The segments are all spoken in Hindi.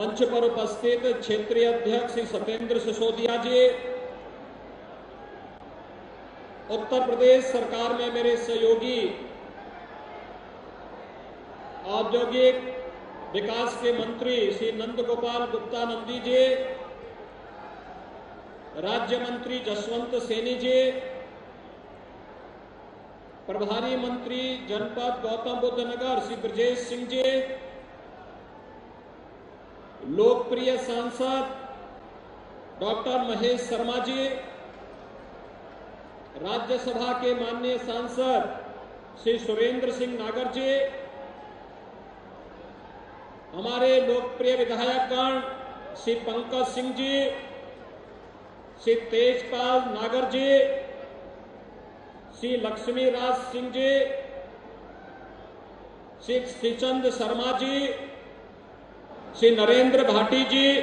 मंच पर उपस्थित क्षेत्रीय अध्यक्ष श्री सत्येंद्र सिसोदिया जी, उत्तर प्रदेश सरकार में मेरे सहयोगी औद्योगिक विकास के मंत्री श्री नंद गोपाल गुप्ता नंदी जी, राज्य मंत्री जसवंत सैनी जी, प्रभारी मंत्री जनपद गौतम बुद्ध नगर श्री ब्रजेश सिंह जी, लोकप्रिय सांसद डॉक्टर महेश शर्मा जी, राज्यसभा के माननीय सांसद श्री सुरेंद्र सिंह नागर जी, हमारे लोकप्रिय विधायकगण श्री पंकज सिंह जी, श्री तेजपाल नागर जी, श्री लक्ष्मी राज सिंह जी, श्री श्रीचंद शर्मा जी, श्री नरेंद्र भाटी जी,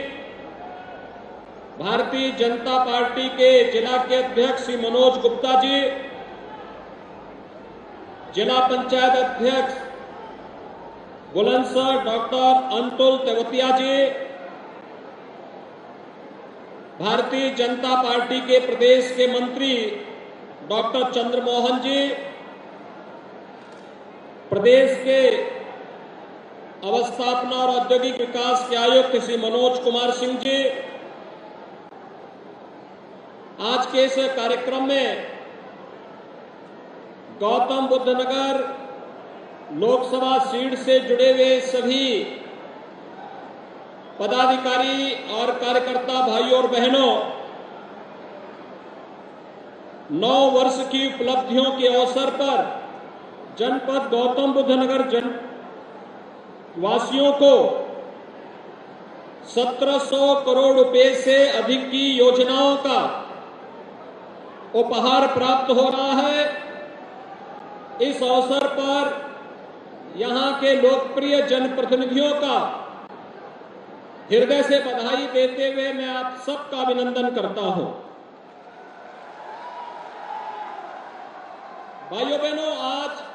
भारतीय जनता पार्टी के जिला के अध्यक्ष श्री मनोज गुप्ता जी, जिला पंचायत अध्यक्ष बुलंदशहर डॉक्टर अंतुल तेवतिया जी, भारतीय जनता पार्टी के प्रदेश के मंत्री डॉक्टर चंद्रमोहन जी, प्रदेश के अवस्थापना और औद्योगिक विकास के आयुक्त श्री मनोज कुमार सिंह जी, आज के इस कार्यक्रम में गौतम बुद्ध नगर लोकसभा सीट से जुड़े हुए सभी पदाधिकारी और कार्यकर्ता भाइयों और बहनों, 9 वर्ष की उपलब्धियों के अवसर पर जनपद गौतम बुद्ध नगर वासियों को 1700 करोड़ रुपए से अधिक की योजनाओं का उपहार प्राप्त हो रहा है। इस अवसर पर यहां के लोकप्रिय जनप्रतिनिधियों का हृदय से बधाई देते हुए मैं आप सबका अभिनंदन करता हूं। भाइयों बहनों, आज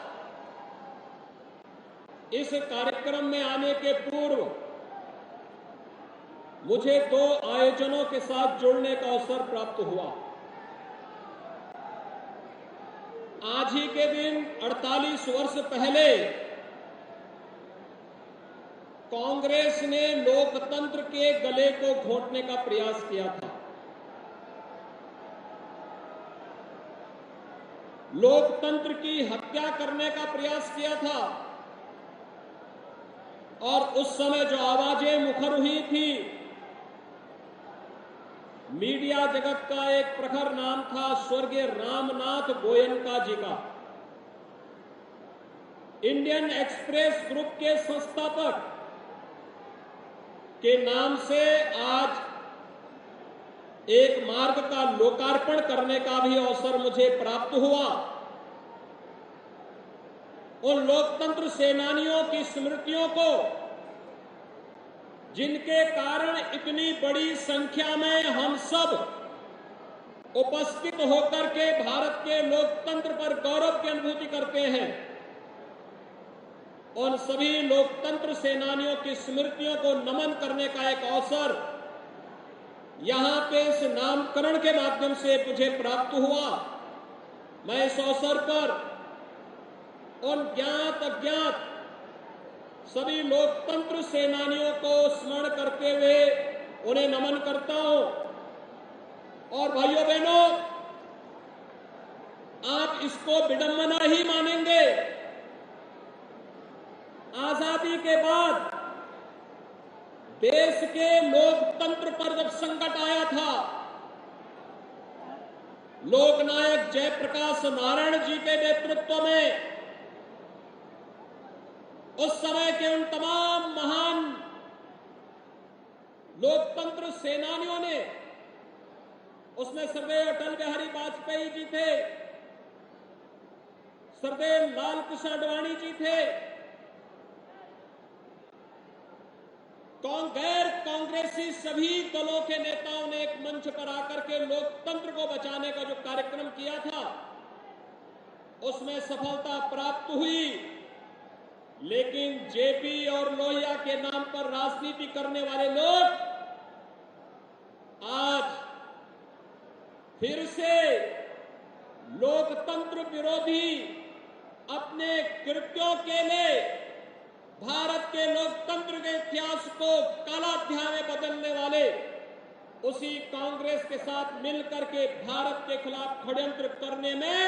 इस कार्यक्रम में आने के पूर्व मुझे 2 आयोजनों के साथ जुड़ने का अवसर प्राप्त हुआ। आज ही के दिन 48 वर्ष पहले कांग्रेस ने लोकतंत्र के गले को घोंटने का प्रयास किया था। लोकतंत्र की हत्या करने का प्रयास किया था और उस समय जो आवाजें मुखर हुई थी, मीडिया जगत का एक प्रखर नाम था स्वर्गीय रामनाथ गोयनका जी का। इंडियन एक्सप्रेस ग्रुप के संस्थापक के नाम से आज एक मार्ग का लोकार्पण करने का भी अवसर मुझे प्राप्त हुआ। उन लोकतंत्र सेनानियों की स्मृतियों को, जिनके कारण इतनी बड़ी संख्या में हम सब उपस्थित होकर के भारत के लोकतंत्र पर गौरव की अनुभूति करते हैं, उन सभी लोकतंत्र सेनानियों की स्मृतियों को नमन करने का एक अवसर यहां पे इस नामकरण के माध्यम से मुझे प्राप्त हुआ। मैं इस अवसर पर उन ज्ञात अज्ञात सभी लोकतंत्र सेनानियों को स्मरण करते हुए उन्हें नमन करता हूं। और भाइयों बहनों, आप इसको विडंबना ही मानेंगे, आजादी के बाद देश के लोकतंत्र पर जब संकट आया था, लोकनायक जयप्रकाश नारायण जी के नेतृत्व में उस समय के उन तमाम महान लोकतंत्र सेनानियों ने, उसमें सरदेव अटल बिहारी वाजपेयी जी थे, सरदेव लाल कृष्ण आडवाणी जी थे, गैर कांग्रेसी सभी दलों के नेताओं ने एक मंच पर आकर के लोकतंत्र को बचाने का जो कार्यक्रम किया था, उसमें सफलता प्राप्त हुई। लेकिन जेपी और लोहिया के नाम पर राजनीति करने वाले लोग आज फिर से लोकतंत्र विरोधी अपने कृत्यों के लिए भारत के लोकतंत्र के इतिहास को काला अध्याय में बदलने वाले उसी कांग्रेस के साथ मिलकर के भारत के खिलाफ षड्यंत्र करने में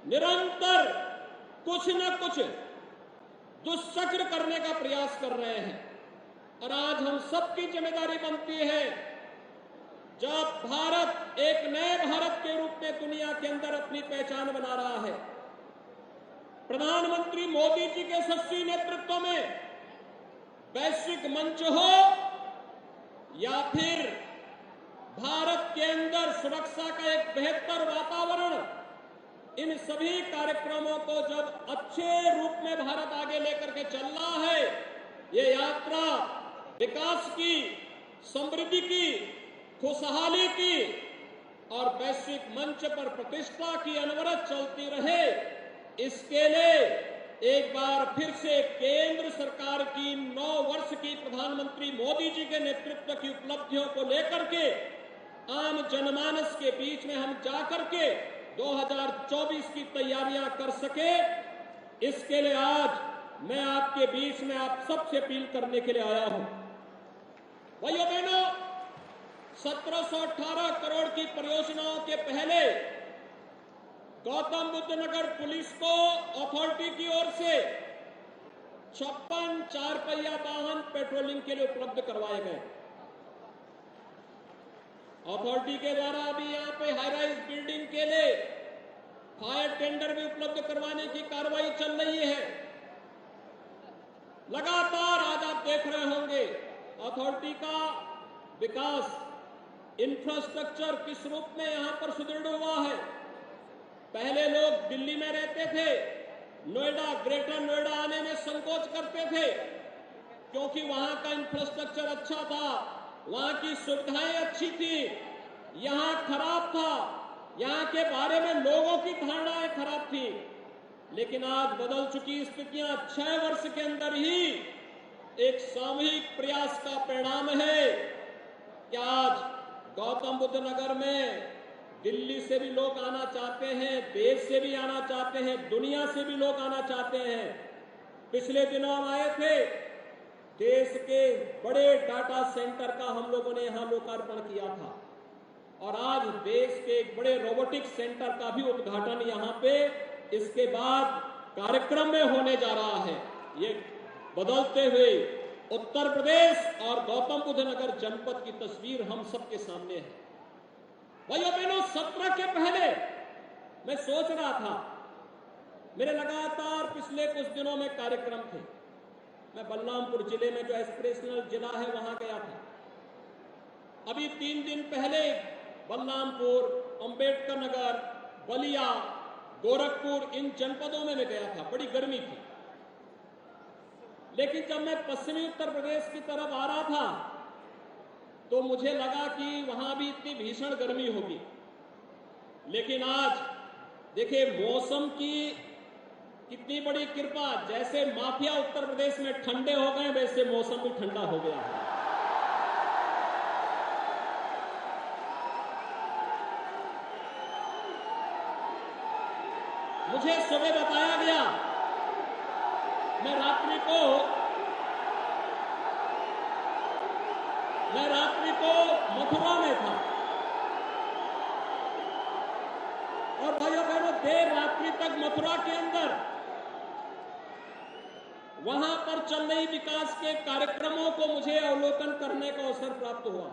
निरंतर कुछ न कुछ दुष्चक्र करने का प्रयास कर रहे हैं। और आज हम सबकी जिम्मेदारी बनती है, जब भारत एक नए भारत के रूप में दुनिया के अंदर अपनी पहचान बना रहा है, प्रधानमंत्री मोदी जी के यशस्वी नेतृत्व में वैश्विक मंच हो या फिर भारत के अंदर सुरक्षा का एक बेहतर वातावरण, इन सभी कार्यक्रमों को जब अच्छे रूप में भारत आगे लेकर के चल रहा है, ये यात्रा विकास की, समृद्धि की, खुशहाली की और वैश्विक मंच पर प्रतिष्ठा की अनवरत चलती रहे, इसके लिए एक बार फिर से केंद्र सरकार की 9 वर्ष की प्रधानमंत्री मोदी जी के नेतृत्व की उपलब्धियों को लेकर के आम जनमानस के बीच में हम जाकर के 2024 की तैयारियां कर सके, इसके लिए आज मैं आपके बीच में आप सबसे अपील करने के लिए आया हूं। भाइयों बहनों, 1718 करोड़ की परियोजनाओं के पहले गौतम बुद्ध नगर पुलिस को अथॉरिटी की ओर से 56 4 पहिया वाहन पेट्रोलिंग के लिए उपलब्ध करवाए गए। अथॉरिटी के द्वारा अभी यहां पे हाई राइज बिल्डिंग के लिए फायर टेंडर भी उपलब्ध करवाने की कार्रवाई चल रही है। लगातार आज आप देख रहे होंगे अथॉरिटी का विकास, इंफ्रास्ट्रक्चर किस रूप में यहां पर सुदृढ़ हुआ है। पहले लोग दिल्ली में रहते थे, नोएडा, ग्रेटर नोएडा आने में संकोच करते थे क्योंकि वहां का इंफ्रास्ट्रक्चर अच्छा था, वहां की सुविधाएं अच्छी थी। यहां खराब था, यहां के बारे में लोगों की धारणाएं खराब थी। लेकिन आज बदल चुकी स्थितियां 6 वर्ष के अंदर ही एक सामूहिक प्रयास का परिणाम है कि आज गौतम बुद्ध नगर में दिल्ली से भी लोग आना चाहते हैं, देश से भी आना चाहते हैं, दुनिया से भी लोग आना चाहते हैं। पिछले दिनों हम आए थे, देश के बड़े डाटा सेंटर का हम लोगों ने यहां लोकार्पण किया था और आज देश के एक बड़े रोबोटिक सेंटर का भी उद्घाटन यहां पे इसके बाद कार्यक्रम में होने जा रहा है। ये बदलते हुए उत्तर प्रदेश और गौतम बुद्ध नगर जनपद की तस्वीर हम सबके सामने है। भाइयों बहनों, 17 के पहले मैं सोच रहा था, मेरे लगातार पिछले कुछ दिनों में कार्यक्रम थे। मैं बलरामपुर जिले में जो एस्पिरेशनल जिला है वहां गया था। अभी 3 दिन पहले बलरामपुर, अंबेडकर नगर, बलिया, गोरखपुर, इन जनपदों में मैं गया था। बड़ी गर्मी थी, लेकिन जब मैं पश्चिमी उत्तर प्रदेश की तरफ आ रहा था तो मुझे लगा कि वहां भी इतनी भीषण गर्मी होगी। लेकिन आज देखिए मौसम की कितनी बड़ी कृपा, जैसे माफिया उत्तर प्रदेश में ठंडे हो गए वैसे मौसम भी ठंडा हो गया है। मुझे सुबह बताया गया, मैं रात्रि को मथुरा में था और भाइयों बहनों, देर रात्रि तक मथुरा के अंदर वहां पर चल रही विकास के कार्यक्रमों को मुझे अवलोकन करने का अवसर प्राप्त हुआ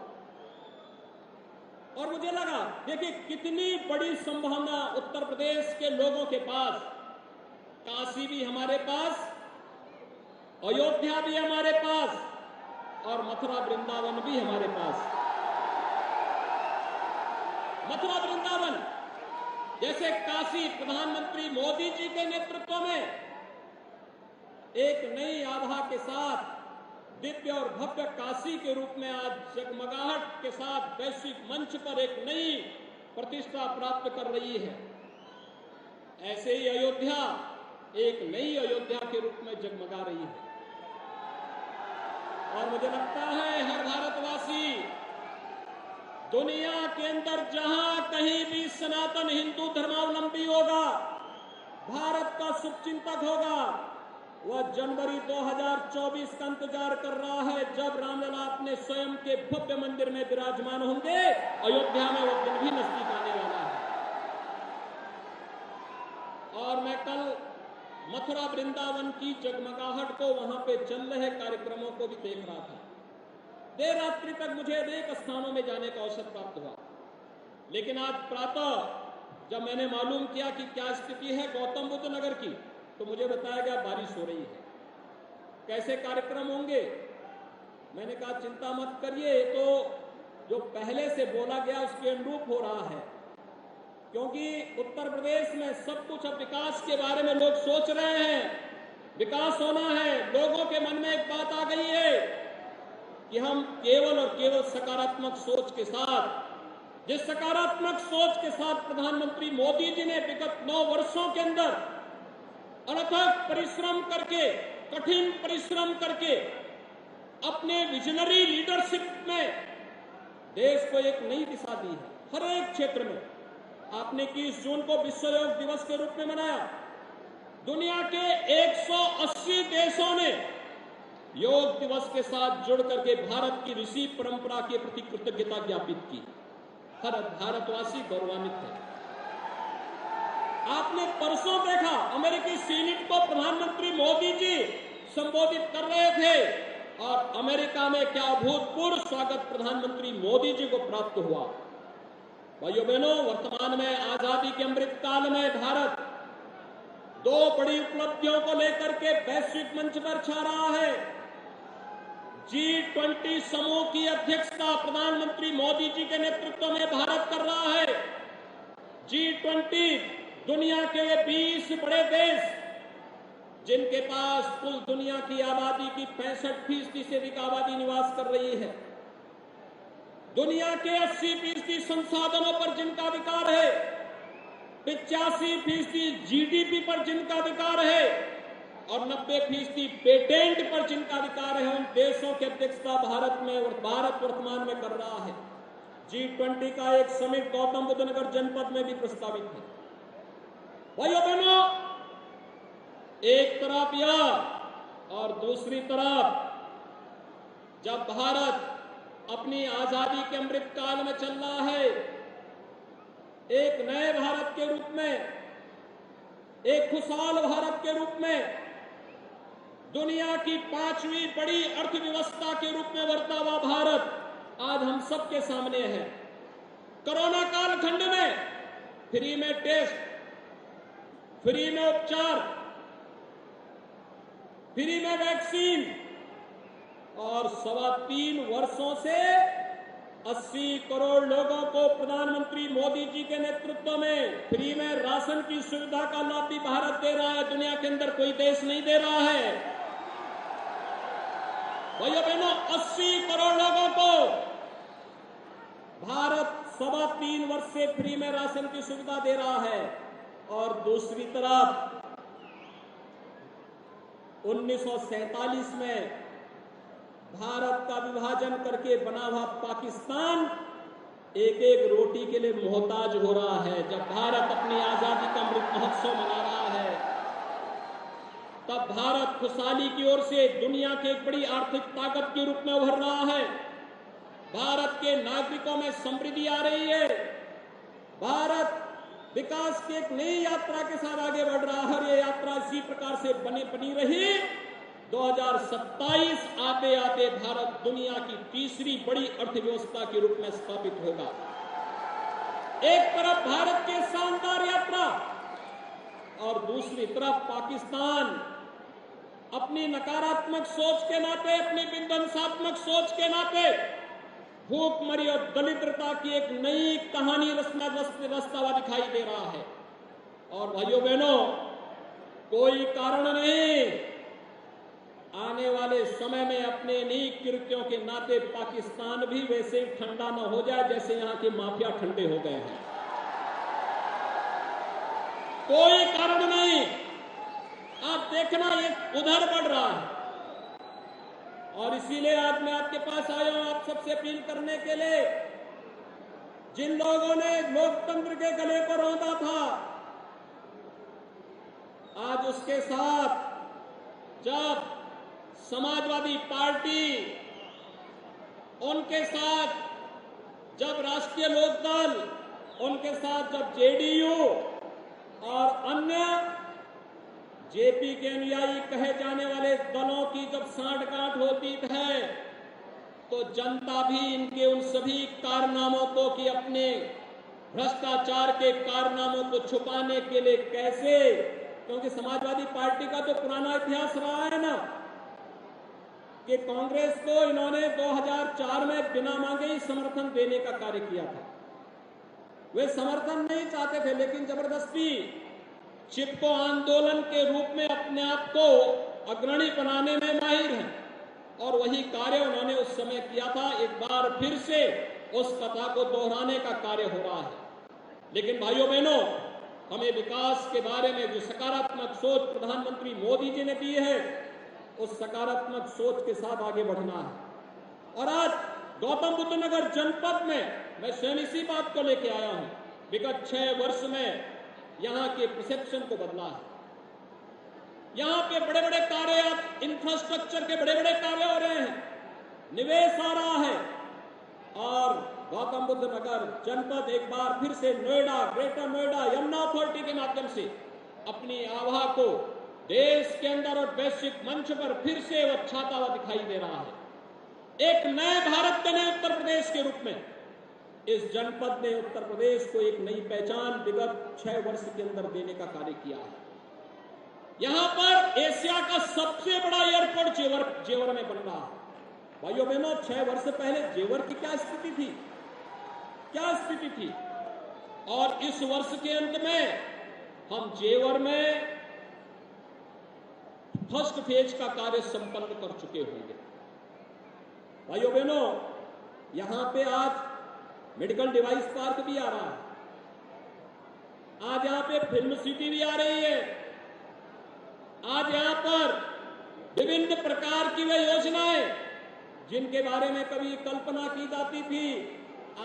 और मुझे लगा देखिए कितनी बड़ी संभावना उत्तर प्रदेश के लोगों के पास। काशी भी हमारे पास, अयोध्या भी हमारे पास और मथुरा वृंदावन भी हमारे पास। मथुरा वृंदावन जैसे काशी प्रधानमंत्री मोदी जी के नेतृत्व में एक नई आभा के साथ दिव्य और भव्य काशी के रूप में आज जगमगाहट के साथ वैश्विक मंच पर एक नई प्रतिष्ठा प्राप्त कर रही है। ऐसे ही अयोध्या एक नई अयोध्या के रूप में जगमगा रही है। और मुझे लगता है हर भारतवासी दुनिया के अंदर जहां कहीं भी सनातन हिंदू धर्मावलंबी होगा, भारत का शुभचिंतक होगा, वह जनवरी 2024 का इंतजार कर रहा है, जब रामलला अपने स्वयं के भव्य मंदिर में विराजमान होंगे। अयोध्या में वो दिन भी नजदीक आने वाला है। और मैं कल मथुरा वृंदावन की जगमगाहट को, वहां पे चल रहे कार्यक्रमों को भी देख रहा था। देर रात्रि तक मुझे अनेक स्थानों में जाने का अवसर प्राप्त हुआ, लेकिन आज प्रातः जब मैंने मालूम किया कि क्या स्थिति है गौतम बुद्ध नगर की, तो मुझे बताया गया बारिश हो रही है। कैसे कार्यक्रम होंगे? मैंने कहा चिंता मत करिए, तो जो पहले से बोला गया उसके अनुरूप हो रहा है, क्योंकि उत्तर प्रदेश में सब कुछ अब विकास के बारे में लोग सोच रहे हैं, विकास होना है। लोगों के मन में एक बात आ गई है कि हम केवल और केवल सकारात्मक सोच के साथ, जिस सकारात्मक सोच के साथ प्रधानमंत्री मोदी जी ने विगत 9 वर्षों के अंदर अनथक परिश्रम करके, कठिन परिश्रम करके अपने विजनरी लीडरशिप में देश को एक नई दिशा दी है। हर एक क्षेत्र में आपने 21 जून को विश्व योग दिवस के रूप में मनाया। दुनिया के 180 देशों ने योग दिवस के साथ जुड़ करके भारत की ऋषि परंपरा के प्रति कृतज्ञता ज्ञापित की। हर भारतवासी गौरवान्वित है। आपने परसों देखा अमेरिकी सीनेट को प्रधानमंत्री मोदी जी संबोधित कर रहे थे, और अमेरिका में क्या अभूतपूर्व स्वागत प्रधानमंत्री मोदी जी को प्राप्त हुआ। भाइयों बहनों, वर्तमान में आजादी के अमृत काल में भारत 2 बड़ी उपलब्धियों को लेकर के वैश्विक मंच पर छा रहा है। G20 समूह की अध्यक्षता प्रधानमंत्री मोदी जी के नेतृत्व में भारत कर रहा है। G20 दुनिया के 20 बड़े देश, जिनके पास कुल दुनिया की आबादी की 65% से अधिक आबादी निवास कर रही है, दुनिया के 80% संसाधनों पर जिनका अधिकार है, 85% GDP पर जिनका अधिकार है, और 90% पेटेंट पर जिनका अधिकार है, उन देशों की अध्यक्षता भारत वर्तमान में कर रहा है। G20 का एक समिट गौतम बुद्ध नगर जनपद में भी प्रस्तावित है। भाइयों बहनों, एक तरफ यह और दूसरी तरफ जब भारत अपनी आजादी के अमृत काल में चल रहा है, एक नए भारत के रूप में, एक खुशहाल भारत के रूप में, दुनिया की 5वीं बड़ी अर्थव्यवस्था के रूप में उभरता हुआ भारत आज हम सबके सामने है। कोरोना कालखंड में फ्री में टेस्ट, फ्री में उपचार, फ्री में वैक्सीन, और 3.25 वर्षों से 80 करोड़ लोगों को प्रधानमंत्री मोदी जी के नेतृत्व में फ्री में राशन की सुविधा का लाभ भी भारत दे रहा है। दुनिया के अंदर कोई देश नहीं दे रहा है। भाइयों बहनों, 80 करोड़ लोगों को भारत 3.25 वर्ष से फ्री में राशन की सुविधा दे रहा है। और दूसरी तरफ 1947 में भारत का विभाजन करके बना हुआ पाकिस्तान एक एक रोटी के लिए मोहताज हो रहा है। जब भारत अपनी आजादी का अमृत महोत्सव मना रहा है, तब भारत खुशहाली की ओर से दुनिया की एक बड़ी आर्थिक ताकत के रूप में उभर रहा है। भारत के नागरिकों में समृद्धि आ रही है। भारत विकास की एक नई यात्रा के साथ आगे बढ़ रहा है। और ये यात्रा इसी प्रकार से बनी रही। 2027 आते आते भारत दुनिया की तीसरी बड़ी अर्थव्यवस्था के रूप में स्थापित होगा। एक तरफ भारत की शानदार यात्रा, और दूसरी तरफ पाकिस्तान अपनी नकारात्मक सोच के नाते, अपनी विध्वंसात्मक सोच के नाते भूखमरी और दरिद्रता की एक नई कहानी रचता हुआ दिखाई दे रहा है। और भाइयों बहनों, कोई कारण नहीं, आने वाले समय में अपने नीच कृत्यों के नाते पाकिस्तान भी वैसे ही ठंडा न हो जाए जैसे यहां के माफिया ठंडे हो गए हैं। कोई कारण नहीं। आप देखना ये उधर बढ़ रहा है। और इसीलिए आज मैं आपके पास आया हूं आप सबसे अपील करने के लिए, जिन लोगों ने लोकतंत्र के गले को रौंदा था, आज उसके साथ जब समाजवादी पार्टी, उनके साथ जब राष्ट्रीय लोकदल, उनके साथ जब जेडीयू और अन्य जेपी के अनुयायी कहे जाने वाले दलों की जब सांठगांठ होती है, तो जनता भी इनके उन सभी कारनामों को कि अपने भ्रष्टाचार के कारनामों को छुपाने के लिए कैसे, क्योंकि समाजवादी पार्टी का तो पुराना इतिहास रहा है ना कि कांग्रेस को इन्होंने 2004 में बिना मांगे ही समर्थन देने का कार्य किया था। वे समर्थन नहीं चाहते थे, लेकिन जबरदस्ती चिपको आंदोलन के रूप में अपने आप को अग्रणी बनाने में माहिर हैं, और वही कार्य उन्होंने उस समय किया था। एक बार फिर से उस कथा को दोहराने का कार्य हो रहा है। लेकिन भाइयों बहनों, हमें विकास के बारे में जो सकारात्मक सोच प्रधानमंत्री मोदी जी ने दी है, उस सकारात्मक सोच के साथ आगे बढ़ना है। और आज गौतम बुद्ध नगर जनपद में मैं स्वयं इसी बात को लेके आया हूं। विगत 6 वर्ष में यहां के परसेप्शन को बदला है। यहां पे बड़े बड़े कार्य, आज इंफ्रास्ट्रक्चर के बड़े बड़े कार्य हो रहे हैं, निवेश आ रहा है, और गौतम बुद्ध नगर जनपद एक बार फिर से नोएडा, ग्रेटर नोएडा यमुना अथॉरिटी के माध्यम से अपनी आभा को देश के अंदर और वैश्विक मंच पर फिर से वो छाता हुआ दिखाई दे रहा है। एक नए भारत के नए उत्तर प्रदेश के रूप में इस जनपद ने उत्तर प्रदेश को एक नई पहचान विगत 6 वर्ष के अंदर देने का कार्य किया है। यहां पर एशिया का सबसे बड़ा एयरपोर्ट जेवर में बन रहा है। भाइयों बहनों, 6 वर्ष पहले जेवर की क्या स्थिति थी, क्या स्थिति थी, और इस वर्ष के अंत में हम जेवर में फर्स्ट फेज का कार्य संपन्न कर चुके होंगे। भाइयों बहनों, यहां पे आज मेडिकल डिवाइस पार्क भी आ रहा है, आज यहां पे फिल्म सिटी भी आ रही है, आज यहां पर विभिन्न प्रकार की वे योजनाएं जिनके बारे में कभी कल्पना की जाती थी,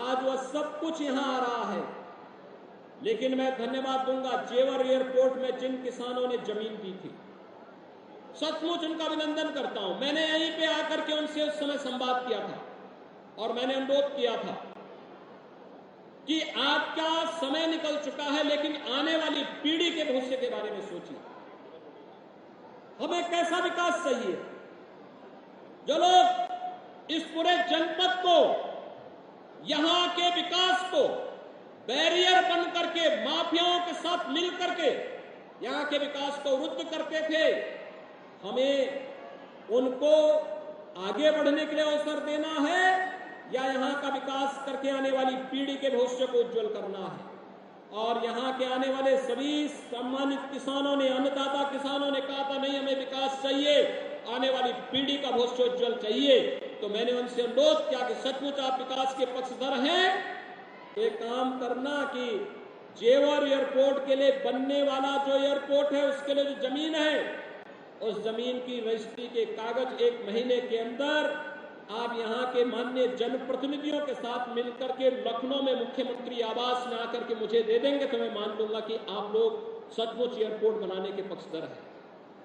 आज वह सब कुछ यहां आ रहा है। लेकिन मैं धन्यवाद दूंगा जेवर एयरपोर्ट में जिन किसानों ने जमीन दी थी, सचमुच उनका अभिनंदन करता हूं। मैंने यहीं पे आकर के उनसे उस समय संवाद किया था और मैंने अनुरोध किया था कि आपका समय निकल चुका है, लेकिन आने वाली पीढ़ी के भविष्य के बारे में सोचिए। हमें कैसा विकास चाहिए? जो लोग इस पूरे जनपद को, यहां के विकास को बैरियर बन करके माफियाओं के साथ मिल करके यहां के विकास को रुद्ध करते थे, हमें उनको आगे बढ़ने के लिए अवसर देना है या यहां का विकास करके आने वाली पीढ़ी के भविष्य को उज्जवल करना है। और यहां के आने वाले सभी सम्मानित किसानों ने, अन्नदाता किसानों ने कहा था नहीं, हमें विकास चाहिए, आने वाली पीढ़ी का भविष्य उज्जवल चाहिए। तो मैंने उनसे अनुरोध किया कि सचमुच आप विकास के पक्षधर हैं तो एक काम करना कि जेवर एयरपोर्ट के लिए बनने वाला जो एयरपोर्ट है, उसके लिए जो जमीन है, उस जमीन की रजिस्ट्री के कागज 1 महीने के अंदर आप यहां के माननीय जनप्रतिनिधियों के साथ मिलकर के लखनऊ में मुख्यमंत्री आवास में आकर के मुझे दे देंगे, तो मैं मान लूंगा कि आप लोग सचमुच एयरपोर्ट बनाने के पक्षधर हैं।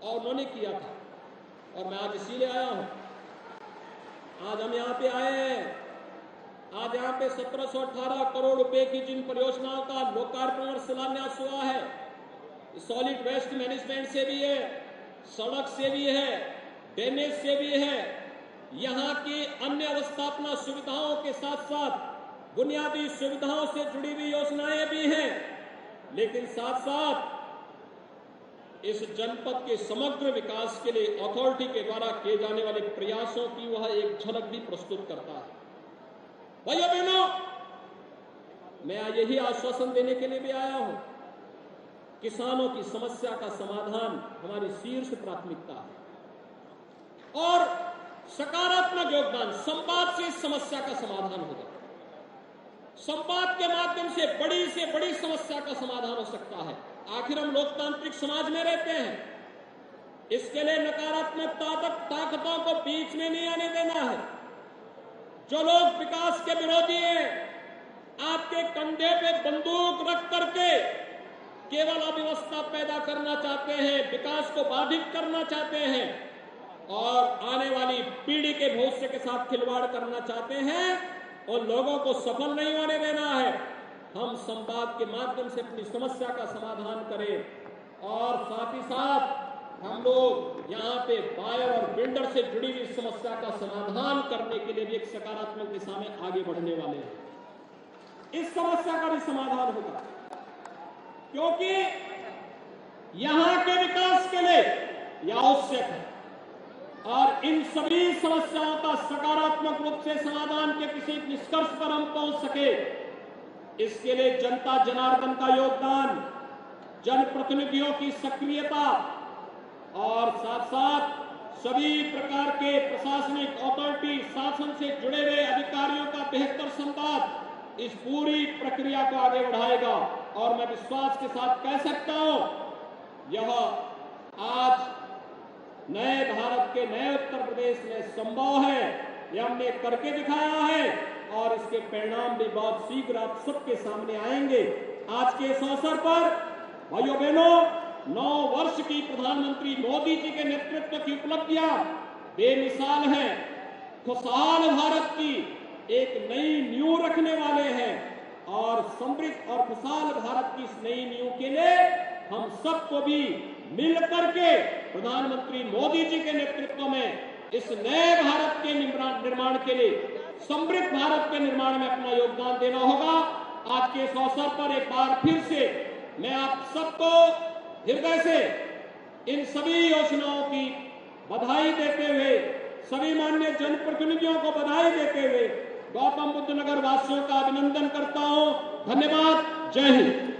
और उन्होंने किया था, और मैं आज इसीलिए आया हूं। आज हम यहां पे आए हैं, आज यहां पे 1718 करोड़ रुपए की जिन परियोजनाओं का लोकार्पण और शिलान्यास हुआ है, सॉलिड वेस्ट मैनेजमेंट से भी है, सड़क से भी है, ड्रेनेज से भी है, यहां की अन्य अवस्थापना सुविधाओं के साथ साथ बुनियादी सुविधाओं से जुड़ी हुई योजनाएं भी हैं। लेकिन साथ साथ इस जनपद के समग्र विकास के लिए अथॉरिटी के द्वारा किए जाने वाले प्रयासों की वह एक झलक भी प्रस्तुत करता है। भाइयों बहनों, मैं यही आश्वासन देने के लिए भी आया हूं, किसानों की समस्या का समाधान हमारी शीर्ष प्राथमिकता है और सकारात्मक योगदान, संवाद से इस समस्या का समाधान होगा। संवाद के माध्यम से बड़ी समस्या का समाधान हो सकता है। आखिर हम लोकतांत्रिक समाज में रहते हैं, इसके लिए नकारात्मक ताकतों को बीच में नहीं आने देना है। जो लोग विकास के विरोधी हैं, आपके कंधे पे बंदूक रख करके केवल अव्यवस्था पैदा करना चाहते हैं, विकास को बाधित करना चाहते हैं और आने वाली पीढ़ी के भविष्य के साथ खिलवाड़ करना चाहते हैं, उन लोगों को सफल नहीं होने देना है। हम संवाद के माध्यम से अपनी समस्या का समाधान करें और साथ ही साथ हम लोग यहाँ पे बायर और बिल्डर से जुड़ी हुई समस्या का समाधान करने के लिए भी एक सकारात्मक दिशा में आगे बढ़ने वाले हैं। इस समस्या का भी समाधान होगा, क्योंकि यहाँ के विकास के लिए यह आवश्यक है और इन सभी समस्याओं का सकारात्मक रूप से समाधान के किसी निष्कर्ष पर हम पहुंच सके, इसके लिए जनता जनार्दन का योगदान, जनप्रतिनिधियों की सक्रियता और साथ साथ सभी प्रकार के प्रशासनिक अथॉरिटी, शासन से जुड़े हुए अधिकारियों का बेहतर संवाद इस पूरी प्रक्रिया को आगे बढ़ाएगा। और मैं विश्वास के साथ कह सकता हूं, यह आज नए भारत के नए उत्तर प्रदेश में संभव है, यह हमने करके दिखाया है और इसके परिणाम भी बहुत शीघ्र आप सबके सामने आएंगे। आज के इस अवसर पर भाइयों बहनों, 9 वर्ष की प्रधानमंत्री मोदी जी के नेतृत्व की उपलब्धियां बेमिसाल हैं। खुशहाल भारत की एक नई नींव रखने वाले हैं और समृद्ध और खुशहाल भारत की इस नई नींव के लिए हम सबको भी मिल करके प्रधानमंत्री मोदी जी के नेतृत्व में इस नए भारत के निर्माण के लिए, समृद्ध भारत के निर्माण में अपना योगदान देना होगा। आज के इस अवसर पर एक बार फिर से मैं आप सबको हृदय से इन सभी योजनाओं की बधाई देते हुए, सभी माननीय जनप्रतिनिधियों को बधाई देते हुए गौतम बुद्ध नगर वासियों का अभिनंदन करता हूं। धन्यवाद। जय हिंद।